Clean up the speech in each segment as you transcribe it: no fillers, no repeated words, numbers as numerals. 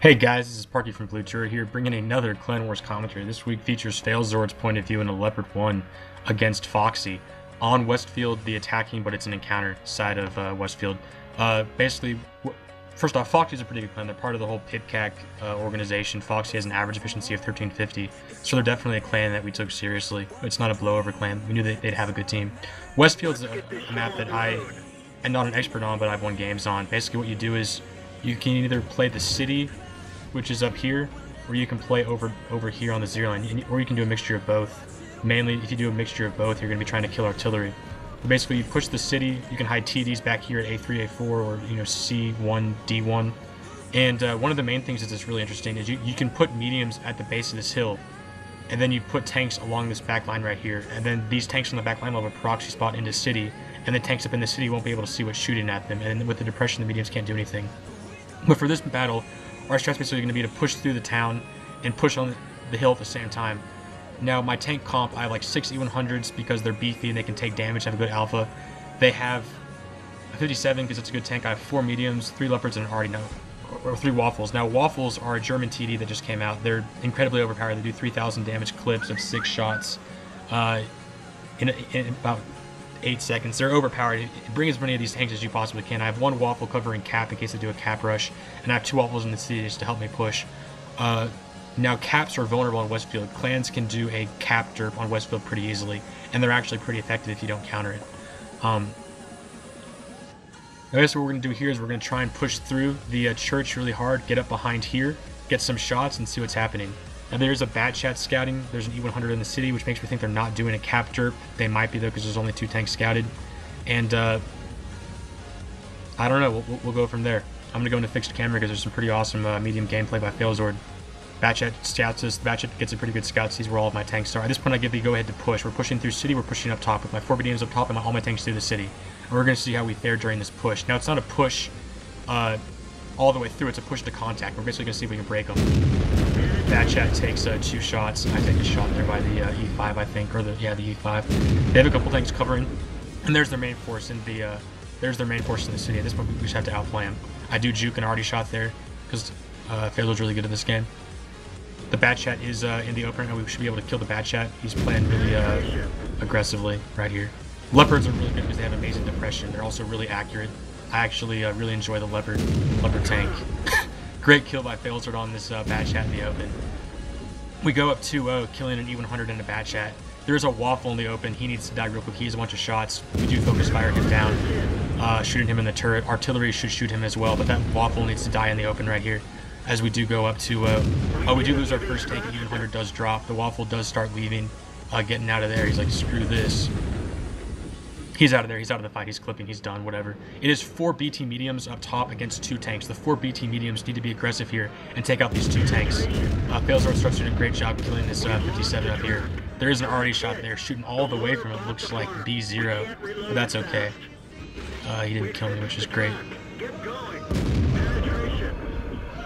Hey guys, this is Parckie from Blue Turret here, bringing another Clan Wars commentary. This week features Failzord's point of view in a Leopard 1 against Foxey on Westfield, the attacking, but it's an encounter side of Westfield. Basically, first off, Foxey's a pretty good clan. They're part of the whole PIPCAC organization. Foxey has an average efficiency of 1350, so they're definitely a clan that we took seriously. It's not a blowover clan. We knew they'd have a good team. Westfield's a map that I am not an expert on, but I've won games on. Basically, what you do is you can either play the city, which is up here, or you can play over here on the zero line, or you can do a mixture of both. Mainly, if you do a mixture of both, you're going to be trying to kill artillery. But basically, you push the city, you can hide TDs back here at A3, A4, or C1, D1. And one of the main things that's really interesting is you can put mediums at the base of this hill, and then you put tanks along this back line right here, and then these tanks on the back line will have a proxy spot into city, and the tanks up in the city won't be able to see what's shooting at them, and with the depression, the mediums can't do anything. But for this battle, our strat's basically going to be to push through the town and push on the hill at the same time. Now, my tank comp, I have like 6 E100s because they're beefy and they can take damage, have a good alpha. They have a 57 because it's a good tank. I have 4 mediums, 3 leopards, and or 3 waffles. Now, waffles are a German TD that just came out. They're incredibly overpowered. They do 3,000 damage clips of 6 shots in about 8 seconds. They're overpowered. Bring as many of these tanks as you possibly can. I have 1 waffle covering cap in case I do a cap rush, and I have 2 waffles in the city just to help me push. Now, caps are vulnerable on Westfield. Clans can do a cap derp on Westfield pretty easily, and they're actually pretty effective if you don't counter it. I guess what we're going to do here is we're going to try and push through the church really hard, get up behind here, get some shots, and see what's happening. Now, there's a bad chat scouting. There's an E100 in the city, which makes me think they're not doing a cap derp. They might be, though, because there's only 2 tanks scouted. And I don't know. We'll go from there. I'm going to go into fixed camera because there's some pretty awesome medium gameplay by Failzord. Bad chat scouts us. Bad chat gets a pretty good scout, sees where all of my tanks are. At this point, I give the go-ahead to push. We're pushing through city. We're pushing up top with my 4 mediums up top and all my tanks through the city. And we're going to see how we fare during this push. Now, it's not a push all the way through. It's a push to contact. We're basically going to see if we can break them. Bad chat takes 2 shots. I take a shot there by the E5, I think, or the E5. They have a couple tanks covering, and there's their main force in the city. At this point, we just have to outplay them. I do juke an already shot there because Failzord's really good at this game. The bad chat is in the opener, and we should be able to kill the bad chat. He's playing really aggressively right here. Leopards are really good because they have amazing depression. They're also really accurate. I actually really enjoy the leopard tank. Great kill by Failzord on this bad chat in the open. We go up 2-0, killing an E100 and a bad chat. There's a waffle in the open. He needs to die real quick. He has a bunch of shots. We do focus fire him down, shooting him in the turret. Artillery should shoot him as well, but that waffle needs to die in the open right here. As we do go up 2-0. Oh, we do lose our first tank. E100 does drop. The waffle does start leaving, getting out of there. He's like, screw this. He's out of there. He's out of the fight. He's clipping. He's done. Whatever. It is 4 BT mediums up top against 2 tanks. The 4 BT mediums need to be aggressive here and take out these 2 tanks. Failzord starts doing a great job killing this 57 up here. There is an already shot there, shooting all the way from it. Looks like B0, but that's okay. He didn't kill me, which is great.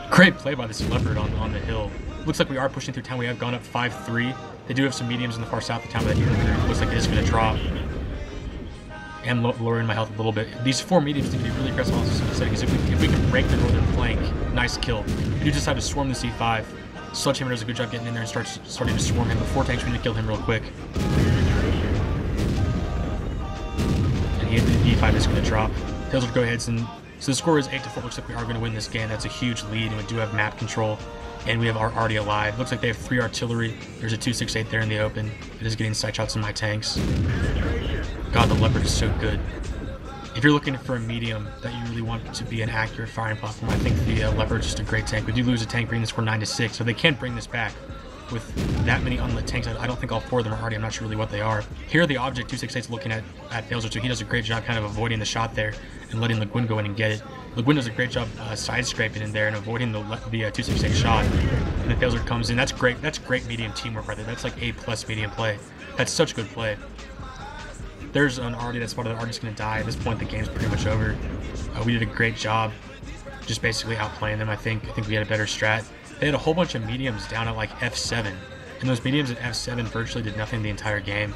Great play by this leopard on the hill. Looks like we are pushing through town. We have gone up 5-3. They do have some mediums in the far south of town, but that looks like it is going to drop. And lowering my health a little bit. These 4 mediums need to be really aggressive on this setting, because if we can break the northern flank, nice kill. We do decide to swarm the C5. Sledgehammer does a good job getting in there and starting to swarm him. The 4 tanks, we need to kill him real quick. And the E5 is going to drop. Failzord go ahead and so the score is 8-4. Looks like we are going to win this game. That's a huge lead, and we do have map control, and we have our already alive. Looks like they have 3 artillery. There's a 268 there in the open. It is getting sight shots in my tanks. God, the leopard is so good. If you're looking for a medium that you really want to be an accurate firing platform, I think the leopard is just a great tank. We do lose a tank, bringing the score 9-6, so they can't bring this back. With that many unlit tanks, I don't think all 4 of them are already. I'm not sure really what they are. Here, the object 268's looking at Failzord, so he does a great job kind of avoiding the shot there and letting Le Guin go in and get it. Le Guin does a great job side scraping in there and avoiding the 268 shot. And then Failzord comes in. That's great. That's great medium teamwork right there. That's like A+ medium play. That's such good play. There's an Artie that's spotted. The Artie's going to die. At this point, the game's pretty much over. We did a great job just basically outplaying them. I think we had a better strat. They had a whole bunch of mediums down at like F7, and those mediums at F7 virtually did nothing the entire game.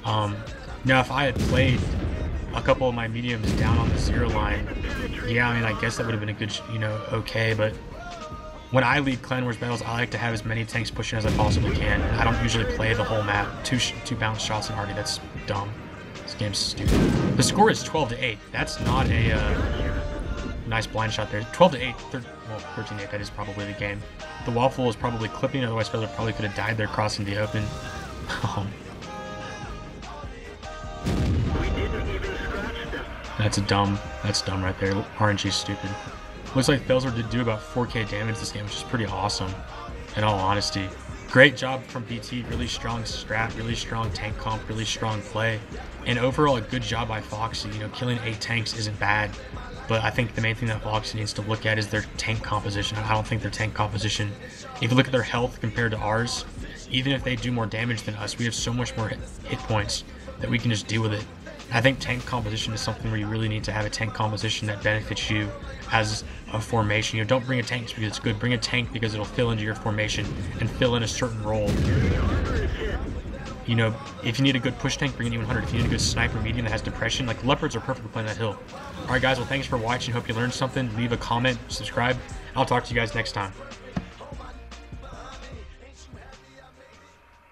Now, if I had played a couple of my mediums down on the 0 line, yeah, I mean, I guess that would have been a good, okay, but When I lead Clan Wars battles, I like to have as many tanks pushing as I possibly can. I don't usually play the whole map. Two bounce shots in Artie, that's dumb. This game's stupid. The score is 12-8. That's not a nice blind shot there. 12-8. Well, 13-8. That is probably the game. The waffle is probably clipping, otherwise Feather probably could have died there crossing the open. That's dumb right there. RNG's stupid. Looks like Felser did do about 4k damage this game, which is pretty awesome, in all honesty. Great job from BT, really strong strat, really strong tank comp, really strong play. And overall, a good job by Foxey. You know, killing 8 tanks isn't bad, but I think the main thing that Foxey needs to look at is their tank composition. I don't think their tank composition, if you look at their health compared to ours, even if they do more damage than us, we have so much more hit points that we can just deal with it. I think tank composition is something where you really need to have a tank composition that benefits you as a formation. You know, don't bring a tank because it's good. Bring a tank because it'll fill into your formation and fill in a certain role. You know, if you need a good push tank, bring an E100. If you need a good sniper medium that has depression, like Leopards are perfect for playing that hill. Alright guys, well thanks for watching. Hope you learned something. Leave a comment, subscribe. I'll talk to you guys next time.